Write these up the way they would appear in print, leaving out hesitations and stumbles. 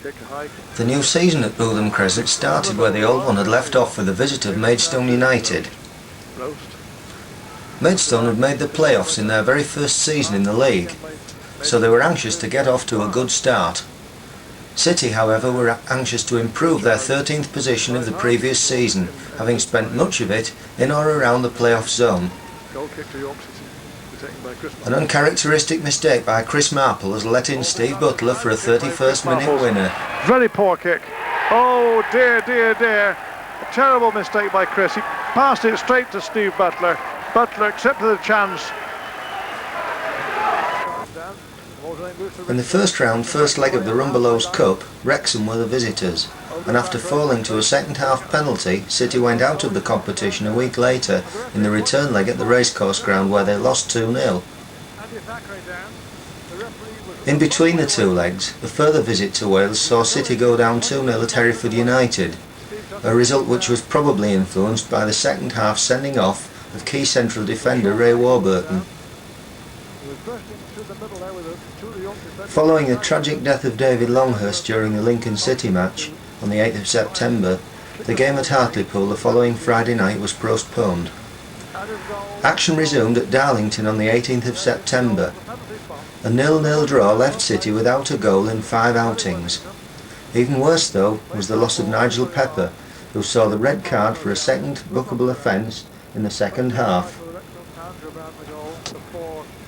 The new season at Bootham Crescent started where the old one had left off with the visit of Maidstone United. Maidstone had made the playoffs in their very first season in the league, so they were anxious to get off to a good start. City, however, were anxious to improve their 13th position of the previous season, having spent much of it in or around the playoff zone. An uncharacteristic mistake by Chris Marple has let in Steve Butler for a 31st minute winner. Very poor kick. Oh dear, dear, dear. A terrible mistake by Chris. He passed it straight to Steve Butler. Butler accepted the chance. In the first round, first leg of the Rumbelows Cup, Wrexham were the visitors, and after falling to a second half penalty, City went out of the competition a week later in the return leg at the racecourse ground where they lost 2-0. In between the two legs, a further visit to Wales saw City go down 2-0 at Hereford United, a result which was probably influenced by the second half sending off of key central defender Ray Warburton. Following the tragic death of David Longhurst during the Lincoln City match on the 8th of September, the game at Hartlepool the following Friday night was postponed. Action resumed at Darlington on the 18th of September. A 0-0 draw left City without a goal in 5 outings. Even worse though was the loss of Nigel Pepper, who saw the red card for a second bookable offence in the second half.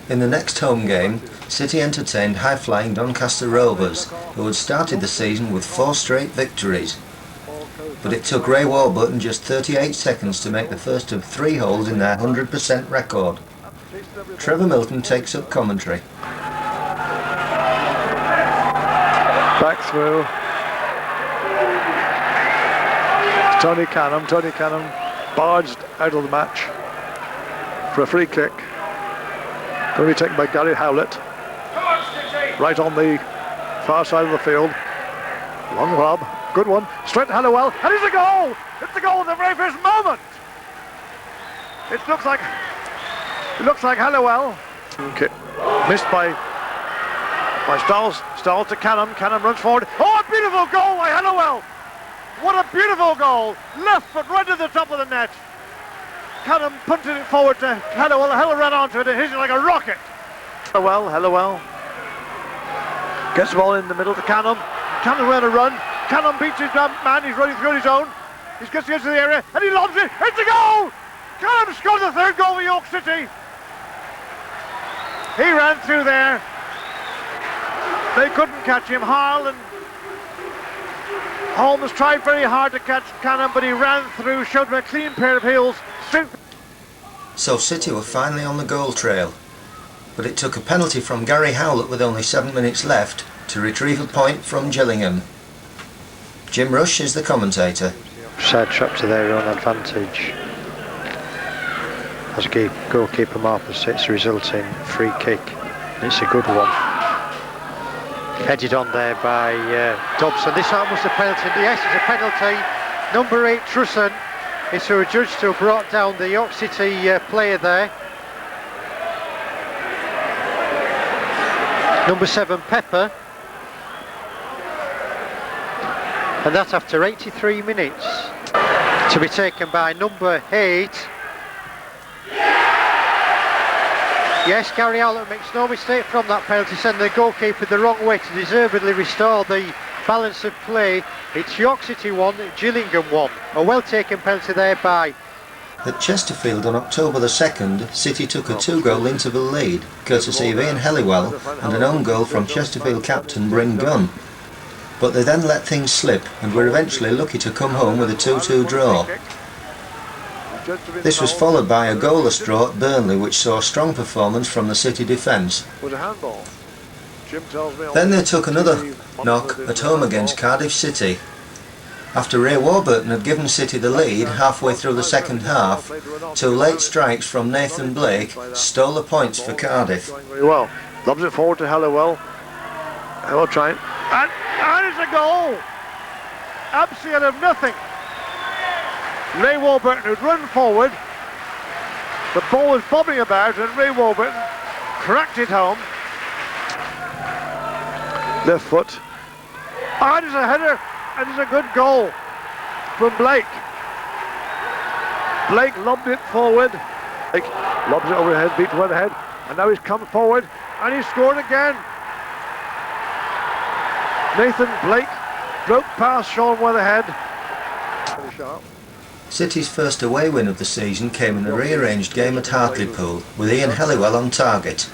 In the next home game, City entertained high-flying Doncaster Rovers, who had started the season with 4 straight victories. But it took Ray Warburton just 38 seconds to make the first of 3 holes in their 100% record. Trevor Milton takes up commentary. Back through. Tony Canham barged out of the match for a free kick. Going to be taken by Gary Howlett. Right on the far side of the field. Long lob, good one. Straight to Halliwell, and it's a goal! It's a goal at the very first moment! It looks like Halliwell. Okay. Missed by Stiles to Canham. Canham runs forward. Oh, a beautiful goal by Halliwell! What a beautiful goal! Left foot right to the top of the net. Canham punted it forward to Halliwell. Halliwell ran onto it and hit it like a rocket. Halliwell gets the ball in the middle to Canham. Canham ran a run. Canham beats his man. He's running through his own. He gets into the area and he lobs it. It's a goal! Canham scored the 3rd goal for York City. He ran through there. They couldn't catch him. Harl and Holmes tried very hard to catch Canham, but he ran through, showed him a clean pair of heels. So City were finally on the goal trail, but it took a penalty from Gary Howlett with only 7 minutes left to retrieve a point from Gillingham. Jim Rush is the commentator. Side trap to their own advantage. As goalkeeper Marple sets the resulting free kick. It's a good one. Headed on there by Dobson. This time was the penalty. Yes, it's a penalty. Number 8 Trusson is who judged to have brought down the York City player there. Number 7 Pepper. And that after 83 minutes. To be taken by number 8. Yes, Gary Howlett makes no mistake from that penalty, sending the goalkeeper the wrong way to deservedly restore the balance of play. It's York City 1, Gillingham 1. A well taken penalty there by. At Chesterfield on October the 2nd, City took a 2-goal interval lead, courtesy of Ian Helliwell and an own goal from Chesterfield captain Bryn Gunn. But they then let things slip and were eventually lucky to come home with a 2-2 draw. This was followed by a goalless draw at Burnley, which saw a strong performance from the City defence. Then they took another knock at home against Cardiff City. After Ray Warburton had given City the lead halfway through the second half, 2 late strikes from Nathan Blake stole the points for Cardiff. Very well. Lobs it forward to Halliwell. Halliwell trying. And it's a goal! Absolutely out of nothing. Ray Warburton would run forward. The ball was bobbing about and Ray Warburton cracked it home. Left foot. And it's a header, and it's a good goal from Blake. Blake lobbed it forward. Blake lobs it overhead, beats Weatherhead, and now he's come forward, and he's scored again. Nathan Blake broke past Sean Weatherhead. City's first away win of the season came in a rearranged game at Hartlepool, with Ian Helliwell on target.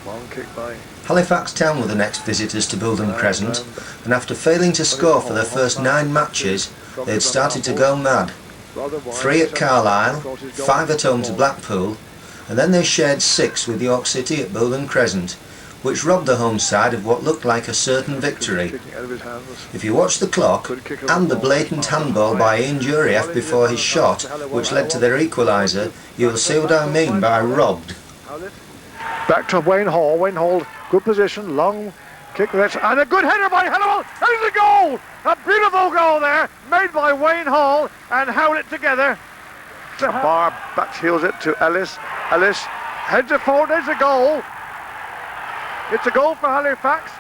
Long kick by Halifax Town were the next visitors to Buildham Crescent, and after failing to score for their first 9 matches, they had started to go mad. 3 at Carlisle, 5 at home to Blackpool, and then they shared 6 with York City at Buildham Crescent, which robbed the home side of what looked like a certain victory. If you watch the clock, and the blatant handball by Ian Jurieff before his shot, which led to their equaliser, you will see what I mean by robbed. back to Wayne Hall. Wayne Hall, good position, long kick, and a good header by Hallowell. There's a goal! A beautiful goal there, made by Wayne Hall and Howlett together. Barr back heels it to Ellis. Ellis heads it forward, there's a goal. It's a goal for Halifax.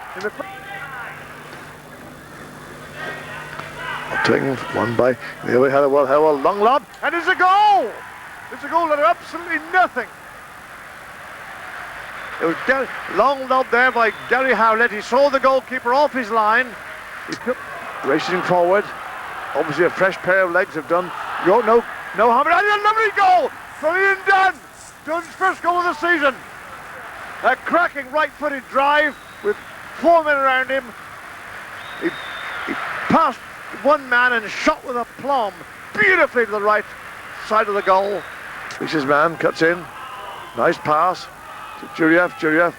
Taking one by the other Hallowell. Hallowell, long lob, and it's a goal! It's a goal that are absolutely nothing. It was long lob there by Gary Howlett. He saw the goalkeeper off his line. He took, racing forward. Obviously a fresh pair of legs have done no harm. And a lovely goal from Ian Dunn. Dunn's first goal of the season. A cracking right-footed drive with 4 men around him. He passed one man and shot with aplomb beautifully to the right side of the goal. Reaches man, cuts in. Nice pass to Jurieff. Jurieff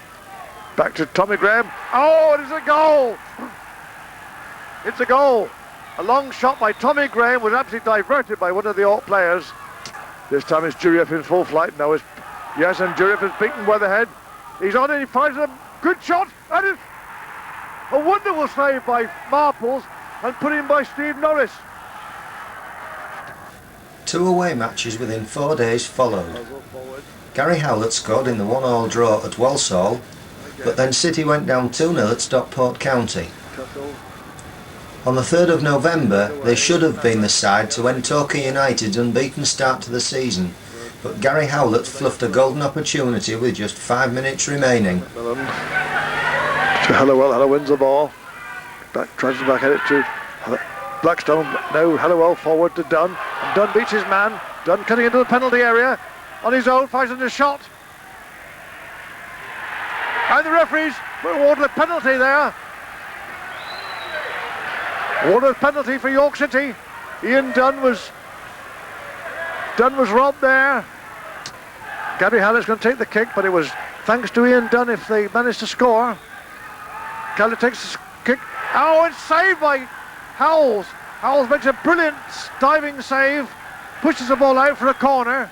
back to Tommy Graham. Oh, it is a goal! It's a goal. A long shot by Tommy Graham was absolutely diverted by one of the York players. This time it's Jurieff in full flight. Now it's yes, and Jurieff is beaten Weatherhead. He's on it, he finds a good shot, and it's a wonderful save by Marples and put in by Steve Norris. 2 away matches within 4 days followed. Gary Howlett scored in the 1-1 draw at Walsall, but then City went down 2-0 at Stockport County. On the 3rd of November, they should have been the side to end Torquay United's unbeaten start to the season, but Gary Howlett fluffed a golden opportunity with just 5 minutes remaining. To Hallowell, Hallowell wins the ball. Tries to back at it to Blackstone. Now Hallowell forward to Dunn. And Dunn beats his man. Dunn cutting into the penalty area. On his own, fires in a shot. And the referees awarded a penalty there. Awarded a penalty for York City. Ian Dunn was robbed there. Gary Hallett's going to take the kick, but it was thanks to Ian Dunn if they managed to score. Hallett takes the kick. Oh, it's saved by Howells. Howells makes a brilliant diving save, pushes the ball out for a corner.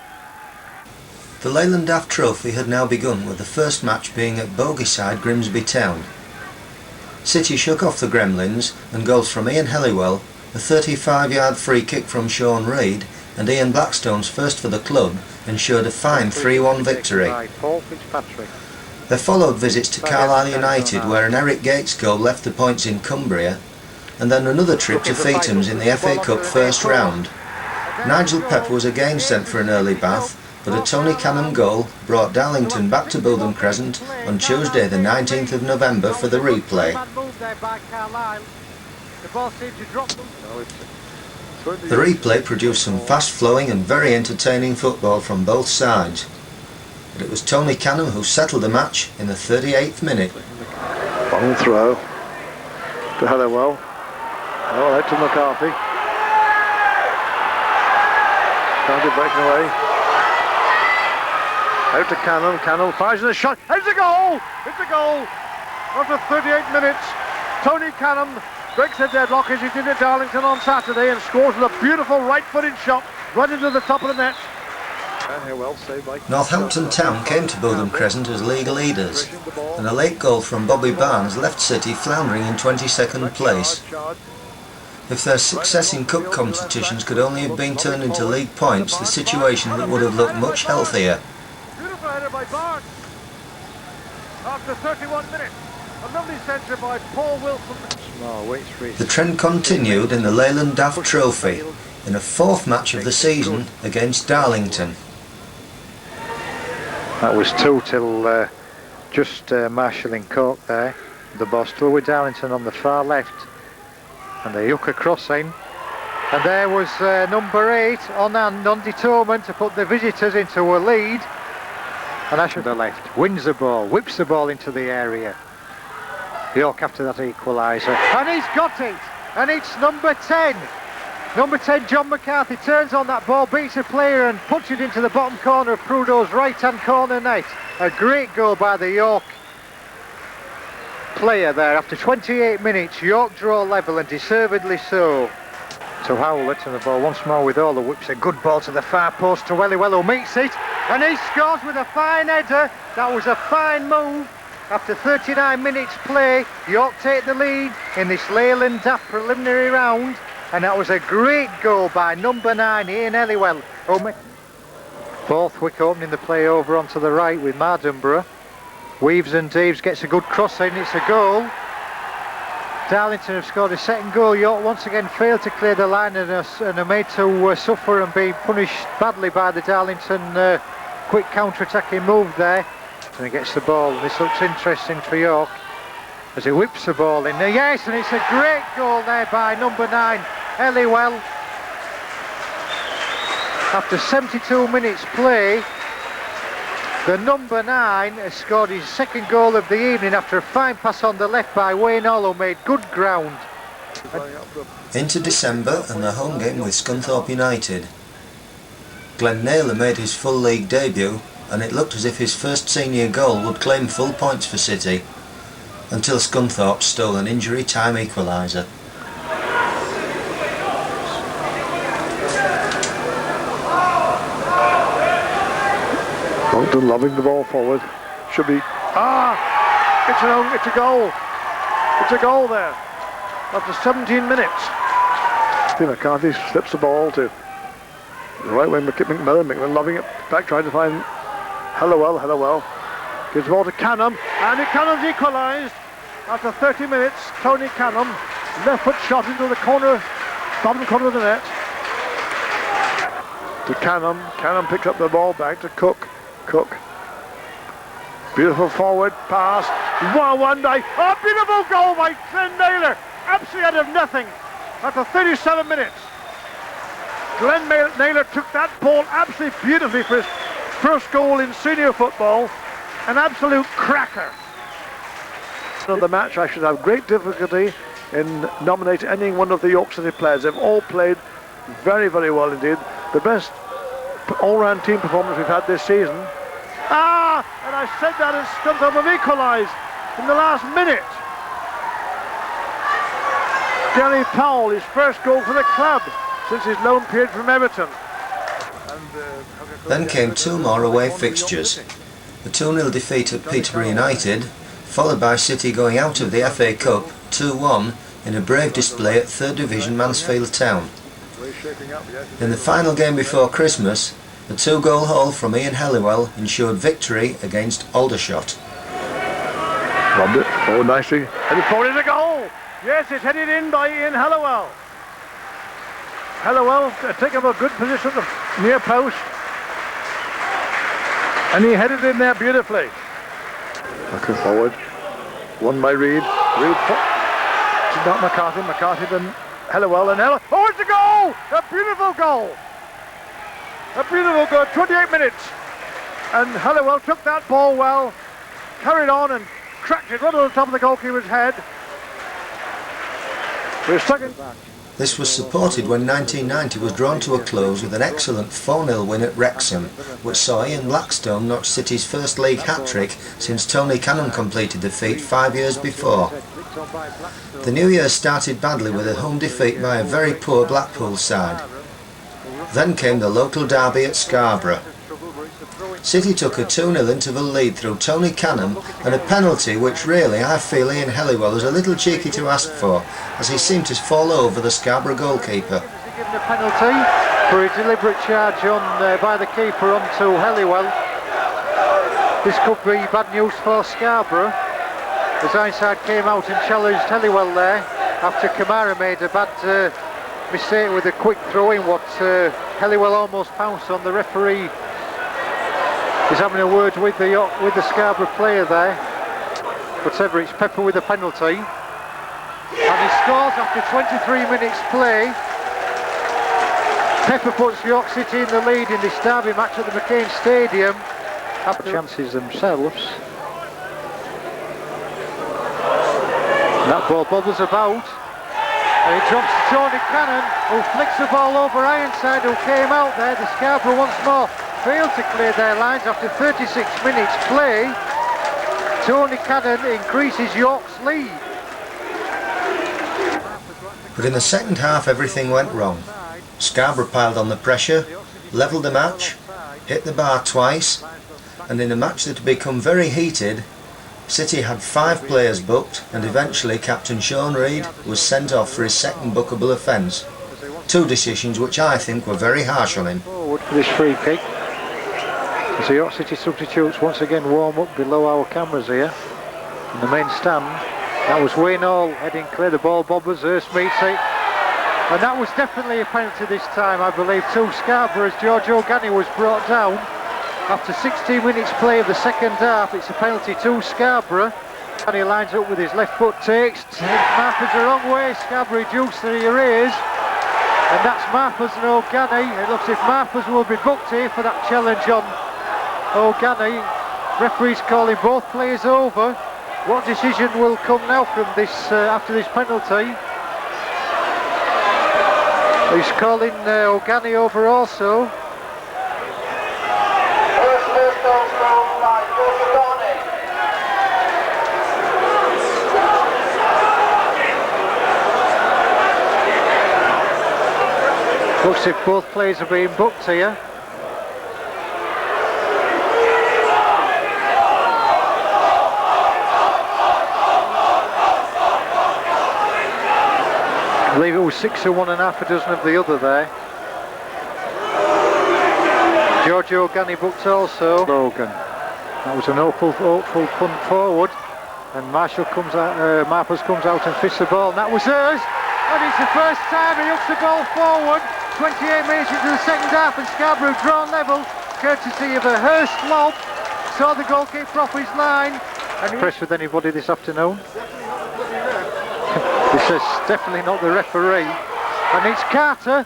The Leyland Daft Trophy had now begun, with the first match being at Bogieside, Grimsby Town. City shook off the Gremlins, and goals from Ian Helliwell, a 35-yard free kick from Sean Reid, and Ian Blackstone's first for the club ensured a fine 3-1 victory. There followed visits to Carlisle United, where an Eric Gates goal left the points in Cumbria, and then another trip to Feethams in the FA Cup first round. Nigel Pepper was again sent for an early bath, but a Tony Canham goal brought Darlington back to Buildham Crescent on Tuesday the 19th of November for the replay. The replay produced some fast-flowing and very entertaining football from both sides, but it was Tony Canham who settled the match in the 38th minute. Long throw to Hallowell. Oh, out to McCarthy. Counter breaking away. Out to Canham. Canham fires in a shot. It's a goal! It's a goal! After 38 minutes, Tony Canham breaks the deadlock as he did at Darlington on Saturday and scores with a beautiful right-footed shot right into the top of the net. Northampton Town came to Buildham Crescent as league leaders, and a late goal from Bobby Barnes left City floundering in 22nd place. If their success in cup competitions could only have been turned into league points, the situation would have looked much healthier. Beautiful header by Barnes. After 31 minutes, A lovely centre by Paul Wilson. The trend continued in the Leyland Daft Trophy in a fourth match of the season against Darlington. That was 2 till just marshalling Cork there. The ball still with Darlington on the far left. And the Yucca crossing. And there was number 8 on hand, undetermined to put the visitors into a lead. And Ash to the left, wins the ball, whips the ball into the area. York after that equaliser. And he's got it! And it's number 10. Number 10, John McCarthy, turns on that ball, beats a player and puts it into the bottom corner of Prudhoe's right-hand corner net. A great goal by the York player there. After 28 minutes, York draw level, and deservedly so. To Howlett, and the ball once more with all the whips. A good ball to the far post to Welly, who meets it, and he scores with a fine header. That was a fine move. After 39 minutes play, York take the lead in this Leyland Daft preliminary round, and that was a great goal by number 9, Ian Helliwell. Borthwick opening the play over onto the right with Mardenborough. Weaves and Deves gets a good cross in, it's a goal. Darlington have scored a second goal. York once again failed to clear the line and are made to suffer and be punished badly by the Darlington quick counter-attacking move there. And he gets the ball, and this looks interesting for York as he whips the ball in there. Yes, and it's a great goal there by number 9, Helliwell. After 72 minutes play, the number 9 has scored his second goal of the evening after a fine pass on the left by Wayne Hall, who made good ground. Into December and the home game with Scunthorpe United. Glenn Naylor made his full league debut, and it looked as if his first senior goal would claim full points for City, until Scunthorpe stole an injury time equaliser. Monckton lobbing the ball forward. Should be... It's a goal. It's a goal there. After 17 minutes. McCarthy slips the ball to the right wing, McMillan lobbing it back, trying to find Helliwell. Gives the ball to Canham, and Canham's equalised after 30 minutes. Tony Canham, left foot shot into the corner, bottom corner of the net. To Canham picks up the ball back to Cook. Beautiful forward pass. 1-1 day. Oh, beautiful goal by Glenn Naylor. Absolutely out of nothing. After 37 minutes. Glenn Naylor took that ball absolutely beautifully for his first goal in senior football. An absolute cracker. Of the match, I should have great difficulty in nominating any one of the York City players. They've all played very, very well indeed. The best all-round team performance we've had this season. And I said that as Scunthorpe have equalised in the last minute. Gary Powell, his first goal for the club since his loan period from Everton. Then came 2 more away fixtures. A 2-0 defeat at Peterborough United, followed by City going out of the FA Cup 2-1 in a brave display at 3rd Division Mansfield Town. In the final game before Christmas, a 2-goal haul from Ian Helliwell ensured victory against Aldershot. Robbed it, nicely. Headed forward in a goal! Yes, it's headed in by Ian Helliwell. Helliwell taking up a good position at the near post. And he headed in there beautifully. Looking forward. Won by Reid. It's not McCarthy. McCarthy then Helliwell and Helliwell. Oh, it's a goal! A beautiful goal! A beautiful goal, 28 minutes. And Helliwell took that ball well, carried on and cracked it right on the top of the goalkeeper's head. We're stuck in. This was supported when 1990 was drawn to a close with an excellent 4-0 win at Wrexham, which saw Ian Blackstone notch City's first league hat-trick since Tony Canham completed the feat 5 years before. The new year started badly with a home defeat by a very poor Blackpool side. Then came the local derby at Scarborough. City took a 2-0 interval lead through Tony Canham and a penalty which really I feel Ian Helliwell was a little cheeky to ask for, as he seemed to fall over the Scarborough goalkeeper. Given a penalty for a deliberate charge on by the keeper onto Helliwell. This could be bad news for Scarborough. As Ironside came out and challenged Helliwell there after Kamara made a bad mistake with a quick throw in. What Helliwell almost pounced on. The referee is having a word with the Scarborough player there. Whatever, it's Pepper with a penalty. And he scores after 23 minutes play. Pepper puts York City in the lead in this derby match at the McCain Stadium. Have chances themselves. And that ball bobbles about. And it drops to Tony Cannon, who flicks the ball over Ironside, who came out there. The Scarborough once more failed to clear their lines after 36 minutes play. Tony Cannon increases York's lead. But in the second half everything went wrong. Scarborough piled on the pressure, levelled the match, hit the bar twice, and in a match that had become very heated, City had 5 players booked, and eventually captain Sean Reid was sent off for his second bookable offence. 2 decisions which I think were very harsh on him. Forward for this free kick. As the York City substitutes once again warm up below our cameras here in the main stand. That was Wayne Hall heading clear, the ball bobbers, Hurst meets it. And that was definitely a penalty this time, I believe, to Scarborough, as George O'Gani was brought down. After 16 minutes play of the second half, it's a penalty to Scarborough. And he lines up with his left foot, takes Marpers the wrong way. Scarborough reduced the arrears, and that's Marpers and O'Gani. It looks as if Marpers will be booked here for that challenge on O'Gani. Referee's calling both players over. What decision will come now from this after this penalty? He's calling O'Gani over also. Looks if both players are being booked here. I believe it was 6 of one and half a dozen of the other there. Giorgio O'Gani booked also. Logan. That was an hopeful punt forward, and Marshall comes out. Marpers comes out and fists the ball, and that was hers. And it's the first time he hooks the ball forward. 28 minutes into the second half, and Scarborough drawn level, courtesy of a Hurst lob. Saw the goalkeeper off his line. And impressed with anybody this afternoon? This is definitely not the referee. And it's Carter.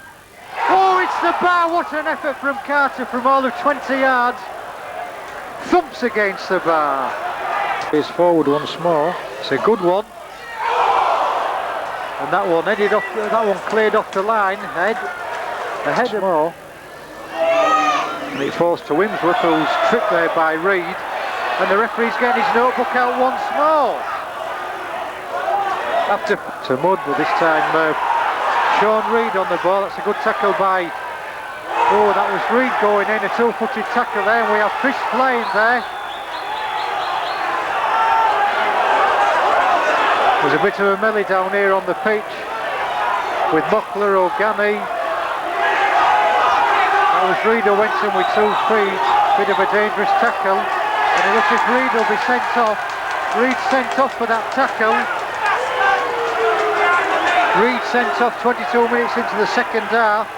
Oh, it's the bar. What an effort from Carter from all of 20 yards. Thumps against the bar. Here's forward once more. It's a good one. And that one headed off. That one cleared off the line. Ahead more. And it falls to Wimsworth, who's tripped there by Reid. And the referee's getting his notebook out once more. After to Mudd, but this time Sean Reid on the ball. That's a good tackle by. Oh, that was Reid going in, a 2-footed tackle there, and we have fish flying there. There's a bit of a melee down here on the pitch with Mockler, O'Gani. That was Reid who went in with 2 feet. Bit of a dangerous tackle. And it looks as if Reid will be sent off. Reid sent off for that tackle. Reid sent off 22 minutes into the second half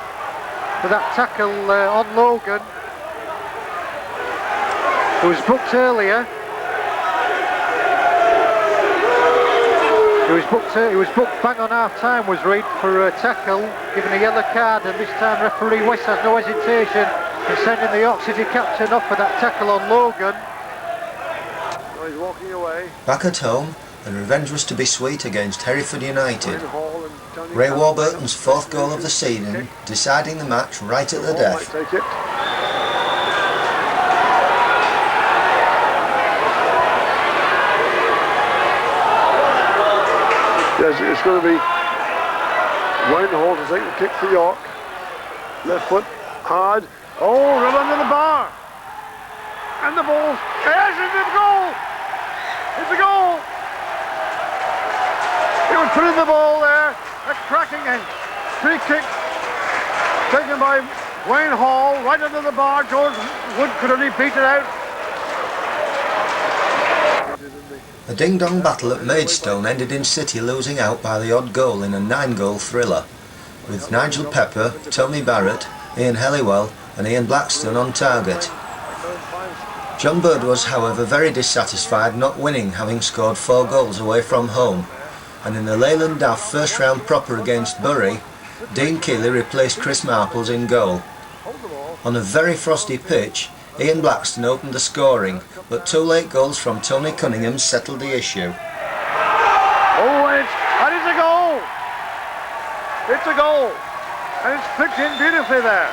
for that tackle on Logan, who was booked earlier. He was booked bang on half time, was Reid, for a tackle, given a yellow card, and this time referee West has no hesitation in sending the York City captain off for that tackle on Logan. So he's walking away. Back at home, and revenge was to be sweet against Hereford United. Ray Warburton's 4th goal of the season, deciding the match right at the death. Yes, it's going to be Wayne Hall to take the kick for York. Left foot, hard. Oh, right under the bar. And the ball. Yes, it's a goal. It's a goal. He was putting the ball there. A cracking free kick taken by Wayne Hall right under the bar. George Wood could only beat it out. A ding-dong battle at Maidstone ended in City losing out by the odd goal in a 9-goal thriller, with Nigel Pepper, Tony Barrett, Ian Helliwell and Ian Blackstone on target. John Bird was, however, very dissatisfied not winning, having scored 4 goals away from home, and in the Leyland Daft first round proper against Bury, Dean Keeley replaced Chris Marples in goal. On a very frosty pitch, Ian Blackstone opened the scoring, but 2 late goals from Tony Cunningham settled the issue. Oh, and it's a goal! It's a goal! And it's flicked in beautifully there.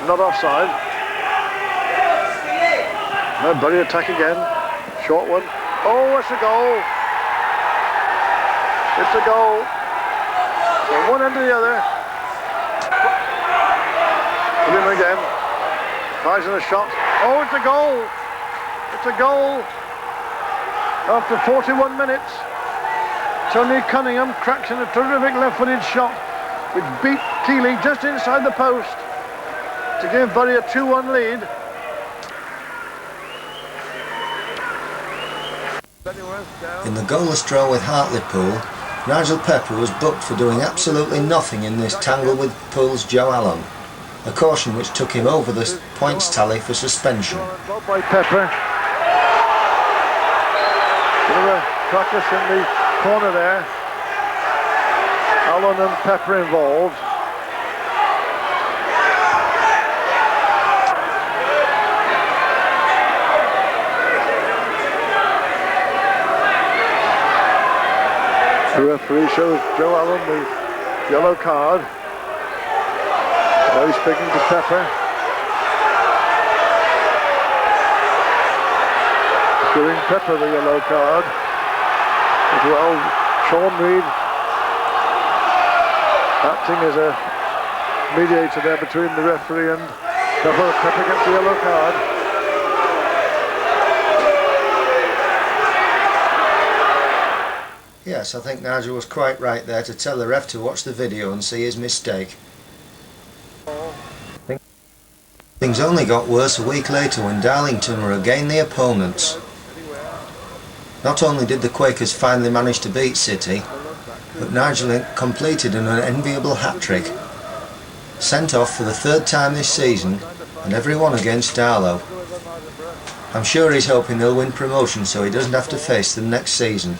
Not offside. No, Bury attack again. Short one. Oh, it's a goal! It's a goal. From one end to the other. Put him again. Tries in a shot. Oh, it's a goal! It's a goal! After 41 minutes, Tony Cunningham cracks in a terrific left-footed shot, which beat Keeley just inside the post to give Bury a 2-1 lead. In the goalless draw with Hartlepool, Nigel Pepper was booked for doing absolutely nothing in this tangle with Pool's Joe Allen, a caution which took him over the points tally for suspension. By Pepper. Practice in the corner there. Allen and Pepper involved. The referee shows Joe Allen the yellow card. Now he's speaking to Pepper. Giving Pepper the yellow card. As well, Sean Reid acting as a mediator there between the referee and Pepper. Pepper gets the yellow card. Yes, I think Nigel was quite right there to tell the ref to watch the video and see his mistake. Things only got worse a week later when Darlington were again the opponents. Not only did the Quakers finally manage to beat City, but Nigel completed an unenviable hat-trick. Sent off for the 3rd time this season, and every one against Darlow. I'm sure he's hoping they'll win promotion so he doesn't have to face them next season.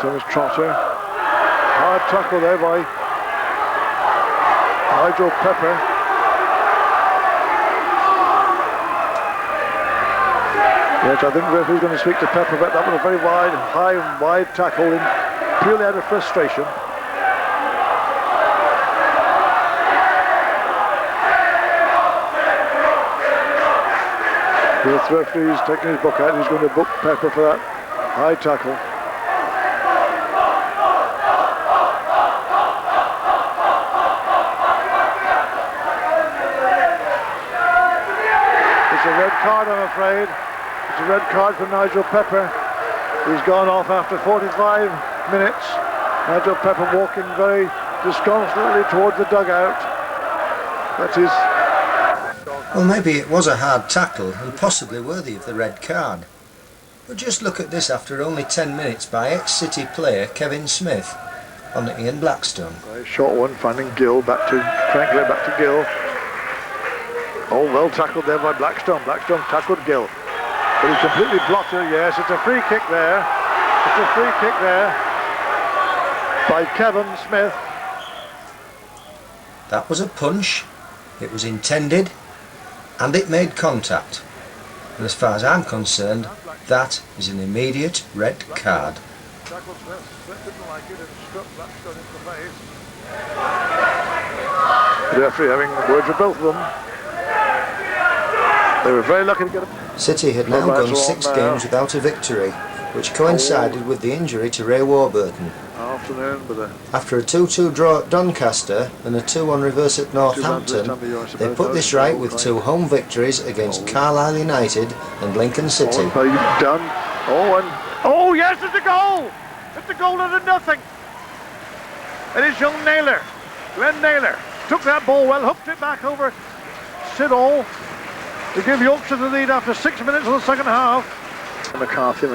So is Trotter. Hard tackle there by Nigel Pepper. Yes, I think the referee's going to speak to Pepper about that one. A very wide tackle in purely out of frustration. The referee's taking his book out. He's going to book Pepper for that high tackle. It's a red card, I'm afraid. It's a red card for Nigel Pepper. He's gone off after 45 minutes. Nigel Pepper walking very disconsolately towards the dugout. That is... Well, maybe it was a hard tackle and possibly worthy of the red card. But just look at this after only 10 minutes by ex-City player Kevin Smith on Ian Blackstone. Very short one, finding Gill back to Gill. Oh, well tackled there by Blackstone. Blackstone tackled Gill. But he completely blocked her. Yes, it's a free kick there. It's a free kick there by Kevin Smith. That was a punch. It was intended and it made contact. And as far as I'm concerned, that is an immediate red card. The referee having words with both of them. They were very lucky to get a... City had now gone 6 games without a victory, which coincided with the injury to Ray Warburton. After a 2-2 draw at Doncaster and a 2-1 reverse at Northampton, they put this right with 2 home victories against Carlisle United and Lincoln City. Oh, yes, it's a goal! It's a goal out of nothing! And it's young Naylor. Glenn Naylor took that ball well, hooked it back over Siddall to give Yorkshire the lead after 6 minutes of the second half. McCarthy to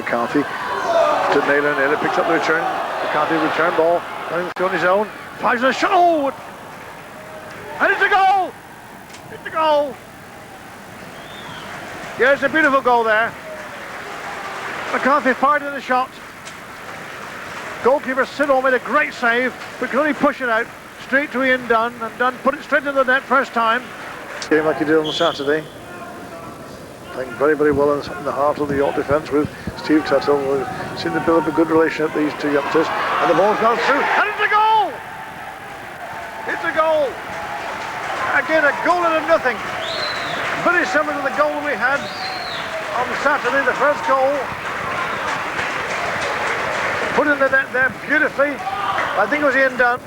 Naylor. Naylor picks up the return. McCarthy return ball, going on his own. Fires a shot. Oh! And it's a goal! It's a goal! Yeah, it's a beautiful goal there. McCarthy fired in the shot. Goalkeeper Siddall made a great save, but could only push it out straight to Ian Dunn, and Dunn put it straight into the net first time. Game like he did on Saturday. Playing very, very well in the heart of the York defence with Steve Tuttle. We've seen them build up a good relationship, these two youngsters. And the ball's gone through, and it's a goal! It's a goal! Again, a goal out of nothing. Very similar to the goal we had on Saturday, the first goal. Put in the net there beautifully. I think it was Ian Dunn.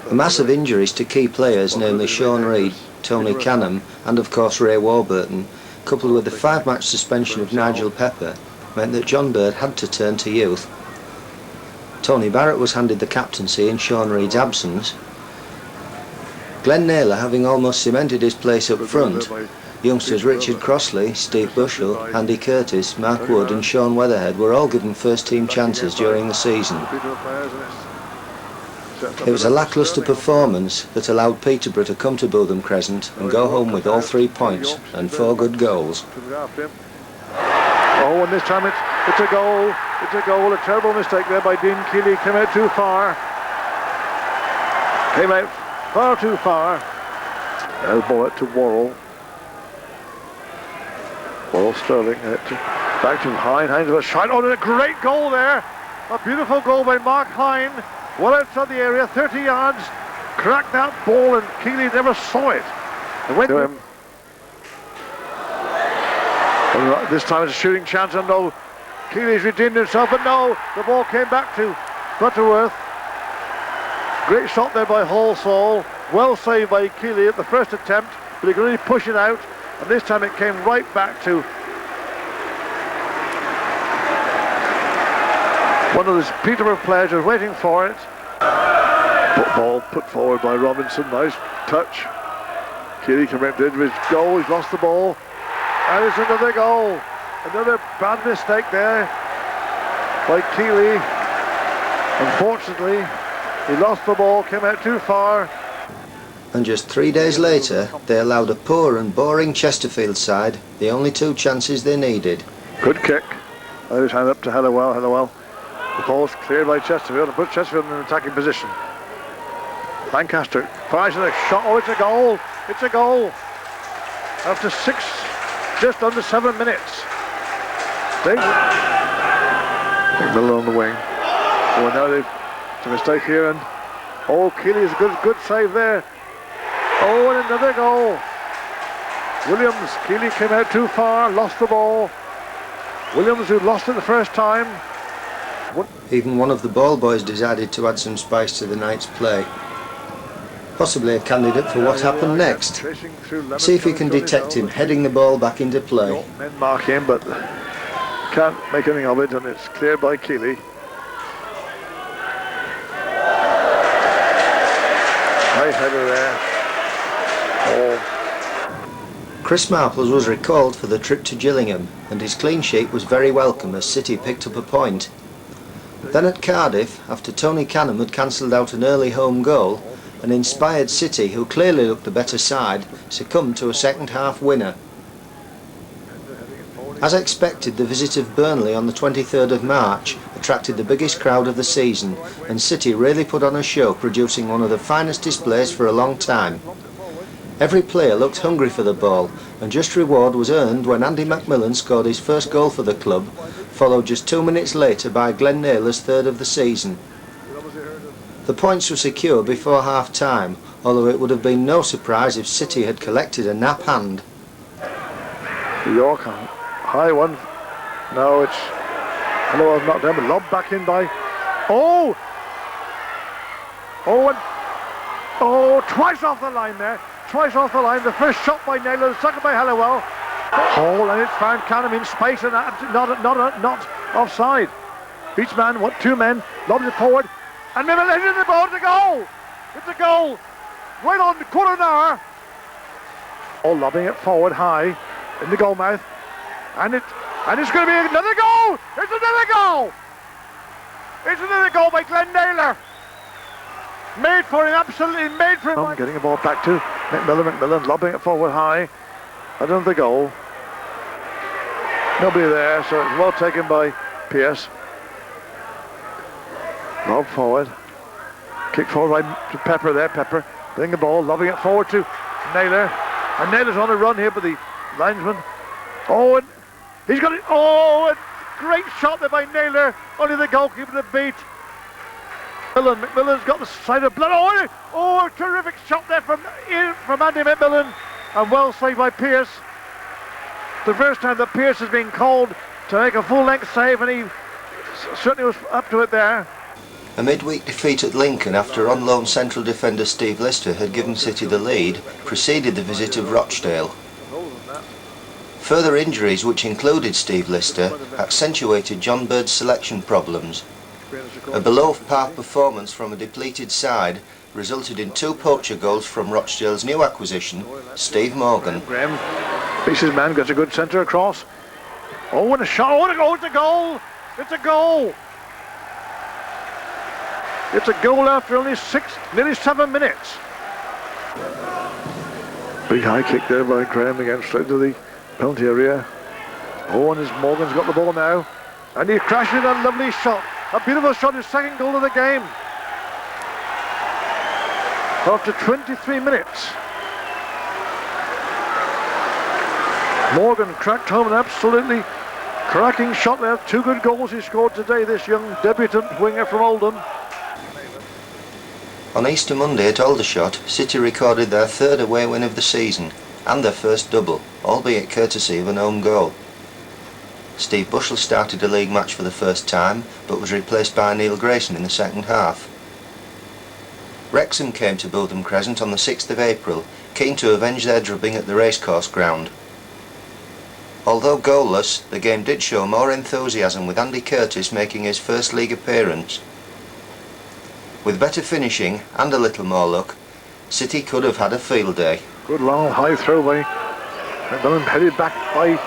The massive injuries to key players, namely Sean Reid, Tony Canham and of course Ray Warburton, coupled with the 5-match suspension of Nigel Pepper, meant that John Bird had to turn to youth. Tony Barrett was handed the captaincy in Sean Reid's absence. Glenn Naylor, having almost cemented his place up front, youngsters Richard Crossley, Steve Bushell, Andy Curtis, Mark Wood and Sean Weatherhead were all given first-team chances during the season. It was a lacklustre performance that allowed Peterborough to come to Bootham Crescent and go home with all 3 points and 4 good goals. Oh, and this time it's a goal. It's a goal. A terrible mistake there by Dean Keeley. Came out too far. Came out far too far. Elbow it to Worrell. Worrell Sterling. Back to Hine. Hine's with a shot. Oh, and a great goal there. A beautiful goal by Mark Hine. Well outside the area, 30 yards. Cracked that ball and Keeley never saw it. It went to him. This time it's a shooting chance, and no, Keeley's redeemed himself, but no, the ball came back to Butterworth. Great shot there by Halsall, well saved by Keeley at the first attempt, but he could only push it out, and this time it came right back to one of the Peterborough players was waiting for it. Ball put forward by Robinson, nice touch. Keeley came out, did his goal, he's lost the ball. And it's another goal. Another bad mistake there by Keeley. Unfortunately, he lost the ball, came out too far. And just 3 days later, they allowed a poor and boring Chesterfield side the only 2 chances they needed. Good kick. His hand up to Hallowell. Hallowell. The ball's cleared by Chesterfield and put Chesterfield in an attacking position. Lancaster fires in a shot. Oh, it's a goal. It's a goal. After just under 7 minutes. Miller on the wing. Oh, now it's a mistake here, and oh, Keeley's a good save there. Oh, and another goal. Williams. Keeley came out too far, lost the ball. Williams, who lost it the first time. Even one of the ball boys decided to add some spice to the night's play. Possibly a candidate for what happened next. See if you can detect him heading the ball back into play. Men mark him, but can't make anything of it, and it's cleared by Keeley. Nice header there. Oh. Chris Marples was recalled for the trip to Gillingham, and his clean sheet was very welcome as City picked up a point. Then at Cardiff, after Tony Canham had cancelled out an early home goal, an inspired City, who clearly looked the better side, succumbed to a second-half winner. As expected, the visit of Burnley on the 23rd of March attracted the biggest crowd of the season, and City really put on a show, producing one of the finest displays for a long time. Every player looked hungry for the ball, and just reward was earned when Andy McMillan scored his first goal for the club, followed just 2 minutes later by Glenn Naylor's third of the season. The points were secure before half-time, although it would have been no surprise if City had collected a nap hand. York, high one. No, it's Hallowell's knocked down, but lobbed back in by. Oh! Oh, and oh, twice off the line there. Twice off the line. The first shot by Naylor, the second by Hallowell. Oh, and it's found Canham in space and not offside. Each man, 2 men, lobbed it forward. And Mimble is in the ball. It's a goal. It's a goal. Right on the corner now. Oh, lobbing it forward high in the goal mouth. And it's going to be another goal. It's another goal. It's another goal by Glenn Naylor. Made for him, absolutely made for him. Getting the ball back to McMillan lobbing it forward high. Under the goal. Nobody there, so it's well taken by Pearce. Lob forward. Kick forward by Pepper there. Pepper bring the ball, lobbing it forward to Naylor. And Naylor's on a run here, but the linesman. Oh, and he's got it. Oh, a great shot there by Naylor. Only the goalkeeper to beat. McMillan's got the side of blood. Oh, a terrific shot there from Andy McMillan. And well saved by Pearce. The first time that Pearce has been called to make a full-length save, and he certainly was up to it there. A midweek defeat at Lincoln after on loan central defender Steve Lister had given City the lead preceded the visit of Rochdale. Further injuries, which included Steve Lister, accentuated John Bird's selection problems. A below-par performance from a depleted side resulted in 2 poacher goals from Rochdale's new acquisition, Steve Morgan. Graham beats his man, gets a good centre across. Oh, and a shot. Oh, it's a goal! It's a goal! It's a goal after only nearly 7 minutes. Big high kick there by Graham again, straight to the penalty area. Oh, and Morgan's got the ball now. And he crashes in that lovely shot. A beautiful shot, his second goal of the game. After 23 minutes. Morgan cracked home an absolutely cracking shot there. 2 good goals he scored today, this young debutant winger from Oldham. On Easter Monday at Aldershot, City recorded their 3rd away win of the season and their first double, albeit courtesy of an own goal. Steve Bushell started a league match for the first time, but was replaced by Neil Grayson in the second half. Wrexham came to Bootham Crescent on the 6th of April, keen to avenge their drubbing at the racecourse ground. Although goalless, the game did show more enthusiasm, with Andy Curtis making his first league appearance. With better finishing and a little more luck, City could have had a field day. Good long high throw by McMillan, headed back by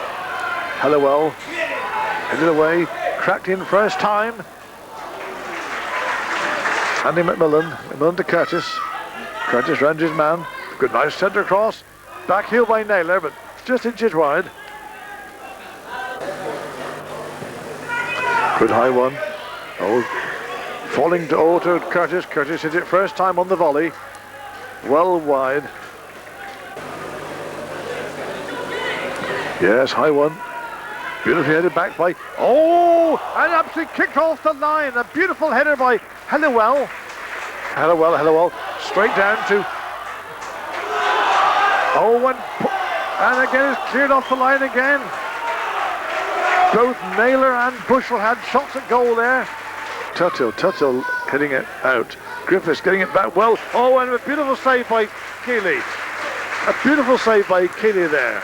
Hallowell. Headed away, cracked in first time. Andy McMillan to Curtis. Curtis round his man. Good nice centre cross. Back heel by Naylor, but just inches wide. Good high one. Oh, falling to Curtis. Curtis hit it first time on the volley. Well wide. Yes, high one. Beautifully headed back by... Oh! And absolutely kicked off the line. A beautiful header by Hallowell. Hallowell. Straight down to... Oh, and again it's cleared off the line again. Both Naylor and Bushell had shots at goal there. Tuthill heading it out. Griffiths getting it back well. Oh, and a beautiful save by Keeley. A beautiful save by Keeley there.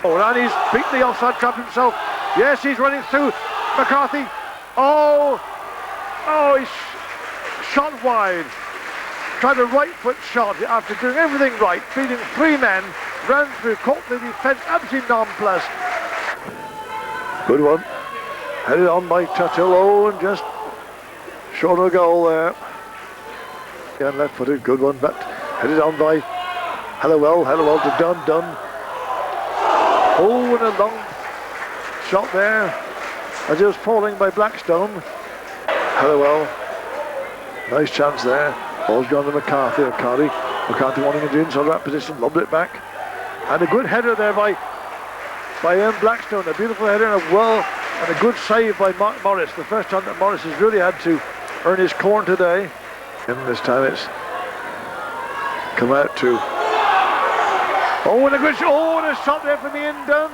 Oh, and he's beaten the offside trap himself. Yes, he's running through McCarthy. Oh, he's shot wide. Tried a right foot shot after doing everything right, beating 3 men, ran through, caught the defence, absolutely nonplussed. Good one. Headed on by Tuthill. Oh, and just short of a goal there. Again, left-footed, good one, but headed on by Hallowell to Dunn. Oh, and a long shot there as he was falling by Blackstone. Hallowell, nice chance there. Ball's gone to McCarthy. McCarthy wanting to do inside that position, lobbed it back. And a good header there by Blackstone. A beautiful header and a good save by Morris. The first time that Morris has really had to earn his corn today. And this time it's come out to... Oh, and a shot there from Ian Dunn.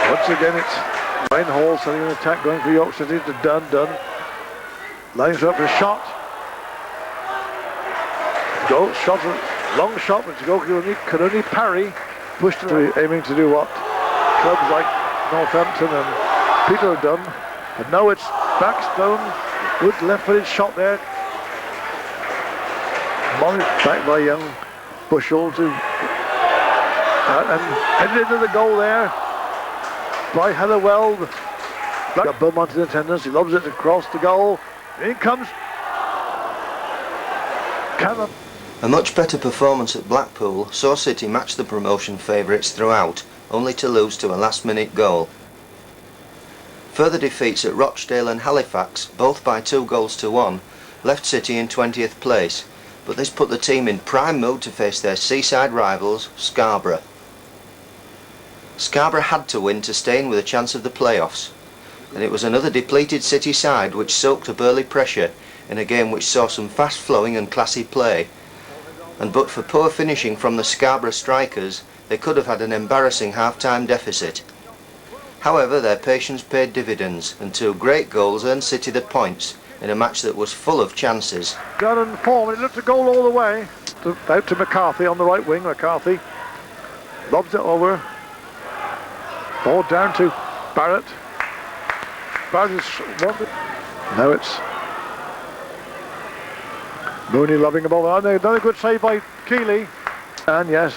Once again, it's Ryan Hall setting an attack going for York City to Dunn. Lines up for a shot. Goal shot, long shot, which the goalkeeper could only parry. Pushed to aiming to do what clubs like Northampton and Peter had done. And now it's Backstone. Good left-footed shot there. Monitored back by young Bushell to and headed into the goal there by Hallowell. Got Beaumont in attendance. He loves it across the goal. In comes Callum. A much better performance at Blackpool saw City match the promotion favourites throughout, only to lose to a last-minute goal. Further defeats at Rochdale and Halifax, both by 2-1, left City in 20th place, but this put the team in prime mood to face their seaside rivals, Scarborough. Scarborough had to win to stay in with a chance of the playoffs, and it was another depleted City side which soaked up early pressure in a game which saw some fast-flowing and classy play, and but for poor finishing from the Scarborough strikers, they could have had an embarrassing half-time deficit. However, their patience paid dividends, and 2 great goals earned City the points in a match that was full of chances. Done and form, it looked a goal all the way. Out to McCarthy on the right wing. McCarthy lobs it over. Ball down to Barrett. Barrett is wanted. Now it's Mooney lobbing the ball. Oh, another good save by Keeley. And yes,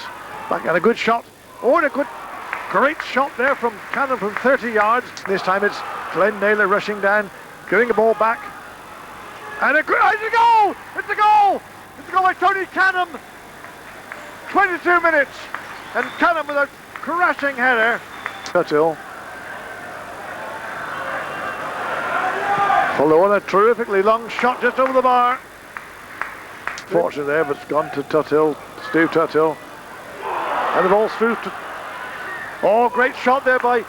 back and a good shot. Oh, and a great shot there from Cannon from 30 yards. This time it's Glenn Naylor rushing down, getting the ball back. And it's a goal! It's a goal! It's a goal by Tony Cannon. 22 minutes. And Cannon with a crashing header. Tuthill. Follow on a terrifically long shot just over the bar. Fortunate there, but it's gone to Tuthill, Steve Tuthill. And the ball's through to... Oh, great shot there by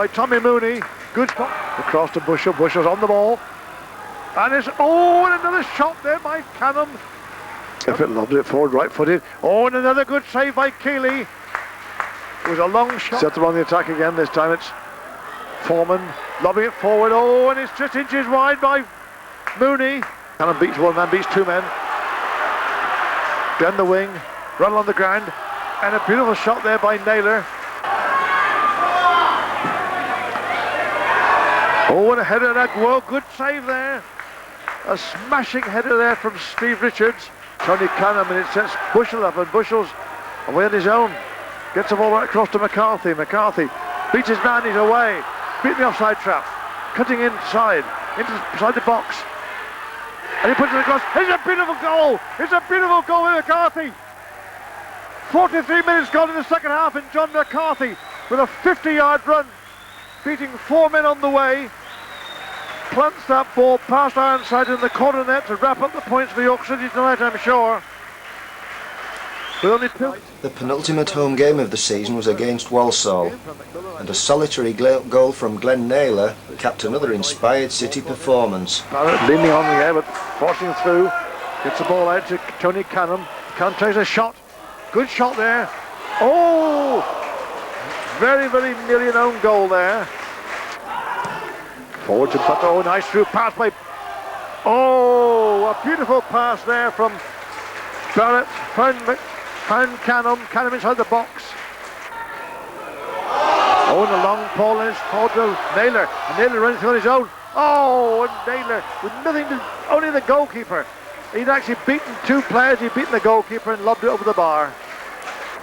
Tommy Mooney. Good shot. Across to Bushell. Bushell's on the ball. And it's... Oh, and another shot there by Cannon. If it lobbed it forward, right-footed. Oh, and another good save by Keeley. It was a long shot. Set them on the attack again. This time it's Foreman lobbing it forward. Oh, and it's just inches wide by Mooney. Cannon beats 1 man, beats 2 men. Down the wing, run on the ground, and a beautiful shot there by Naylor. Oh, and a header that, well, good save there. A smashing header there from Steve Richards. Tony Cannon, and it sets Bushell up, and Bushell's away on his own. Gets the ball right across to McCarthy. McCarthy beats his man, he's away. Beating the offside trap. Cutting inside the box. And he puts it across. It's a beautiful goal! It's a beautiful goal by McCarthy! 43 minutes gone in the second half, and John McCarthy with a 50-yard run, beating 4 men on the way, plants that ball past Ironside in the corner net to wrap up the points for York City tonight, I'm sure. With only 2. The penultimate home game of the season was against Walsall, and a solitary goal from Glenn Naylor capped another inspired City performance. Barrett leaning on the air but forcing through, gets the ball out to Tony Cannon. Cannon takes a shot, good shot there. Oh, very, very nearly an own goal there. Forward to Butler. Oh, nice through pass by... Oh, a beautiful pass there from Barrett. Found Cannon inside the box. Oh, and a long ball and it's called to Naylor. And Naylor runs on his own. Oh, and Naylor with nothing to... Only the goalkeeper. He'd actually beaten 2 players. He'd beaten the goalkeeper and lobbed it over the bar.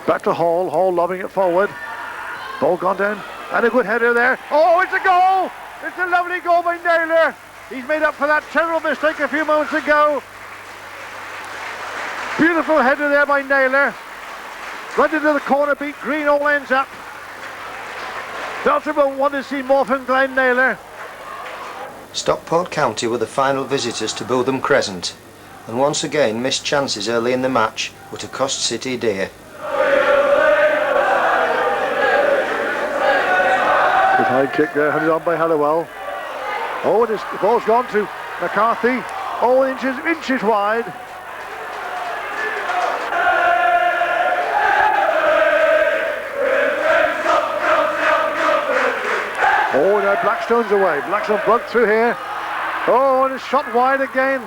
Back to Hall. Hall lobbing it forward. Ball gone down. And a good header there. Oh, it's a goal! It's a lovely goal by Naylor. He's made up for that terrible mistake a few moments ago. Beautiful header there by Naylor. Right into the corner, beat Green, all ends up. Belter will want to see more from Glenn Naylor. Stockport County were the final visitors to Bootham Crescent, and once again missed chances early in the match were to cost City dear. Good high kick there, handed on by Hallowell. Oh, the ball's gone to McCarthy. Oh, inches wide. Oh, now Blackstone's away. Blackstone broke through here. Oh, and it's shot wide again.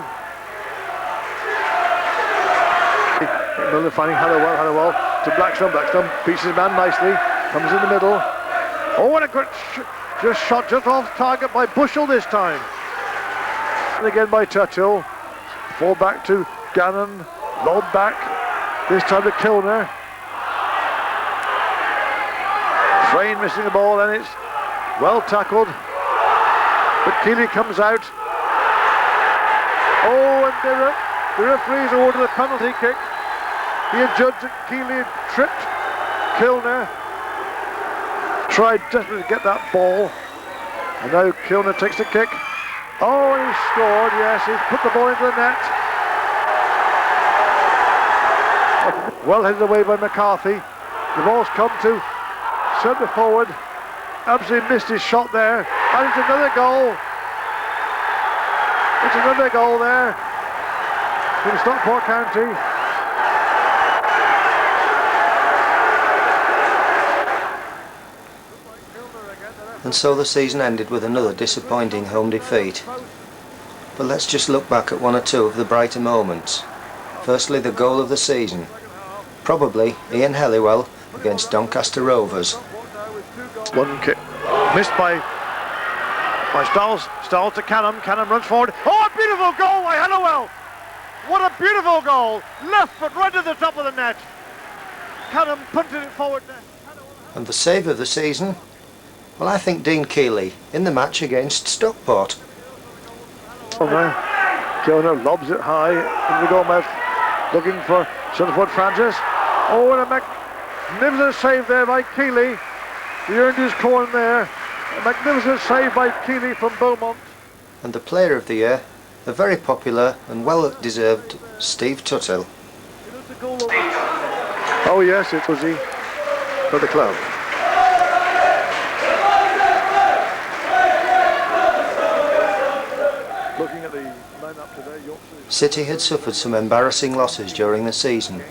Miller finding Hallowell to Blackstone. Blackstone beats his man nicely. Comes in the middle. Oh, what a good Just shot just off target by Bushell this time. And again by Churchill. Fall back to Gannon. Lob back. This time to Kilner. Frayne missing the ball, and it's well tackled. But Keeley comes out. Oh, and the referee's ordered a penalty kick. He had judged that Keeley had tripped Kilner. Tried desperately to get that ball. And now Kilner takes the kick. Oh, and he scored, yes, he's put the ball into the net. Well headed away by McCarthy. The ball's come to centre forward. Absolutely missed his shot there. And it's another goal. It's another goal there from Stockport County. And so the season ended with another disappointing home defeat. But let's just look back at one or two of the brighter moments. Firstly, the goal of the season. Probably Ian Helliwell against Doncaster Rovers. One kick missed by Stiles. Stiles to Canham. Canham runs forward. Oh, a beautiful goal by Helliwell! What a beautiful goal! Left foot right to the top of the net. Canham punted it forward there. And the save of the season? Well, I think Dean Keeley in the match against Stockport. Kilner lobs it high in the goal mouth, looking for centre forward Francis. Oh, and a magnificent save there by Keeley. He earned his corn there. A magnificent save by Keeley from Beaumont. And the player of the year, the very popular and well-deserved Steve Tuthill. Oh yes, it was he for the club. Looking at the line-up today, City had suffered some embarrassing losses during the season,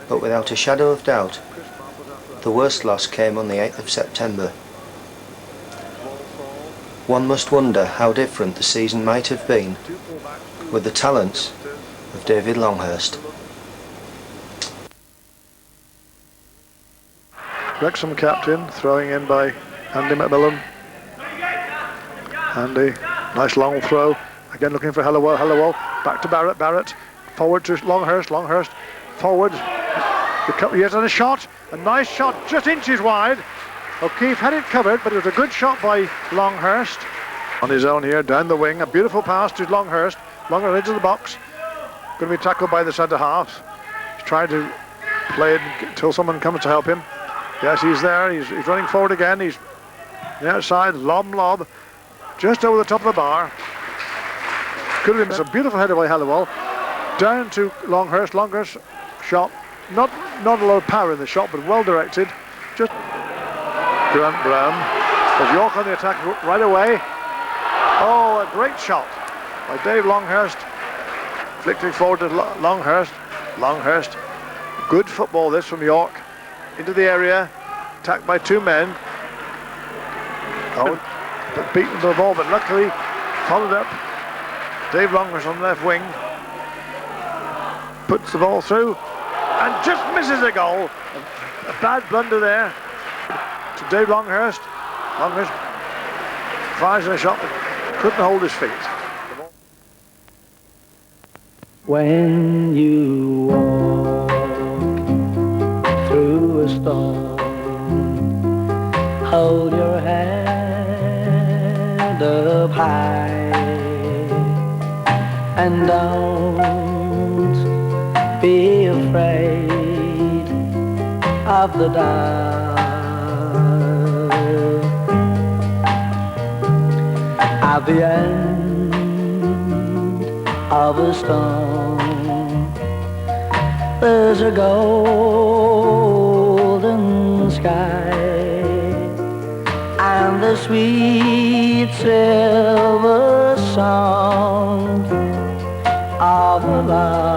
but without a shadow of doubt, the worst loss came on the 8th of September. One must wonder how different the season might have been with the talents of David Longhurst. Wrexham captain, throwing in by Andy McMillan. Andy, nice long throw. Again looking for Helliwell. Helliwell back to Barrett. Barrett forward to Longhurst. Longhurst forward. He has a shot. A nice shot, just inches wide. O'Keefe had it covered, but it was a good shot by Longhurst. On his own here, down the wing. A beautiful pass to Longhurst. Longhurst into the box. Going to be tackled by the centre half. He's trying to play it until someone comes to help him. Yes, he's there. He's running forward again. He's on the outside. Lob. Just over the top of the bar. Could have been a beautiful header by Helliwell. Down to Longhurst. Longhurst shot. Not a lot of power in the shot, but well directed. Just Grant Brown. There's York on the attack right away. Oh, a great shot by Dave Longhurst. Flicking forward to Longhurst. Longhurst. Good football this from York. Into the area. Attacked by two men. Oh, beaten the ball, but luckily followed up. Dave Longhurst on the left wing. Puts the ball through. And just misses a goal. A bad blunder there to Dave Longhurst. Longhurst fires a shot but couldn't hold his feet. When you walk through a storm, hold your head up high and don't be afraid of the dark. At the end of a storm, there's a golden sky and the sweet silver song of a love.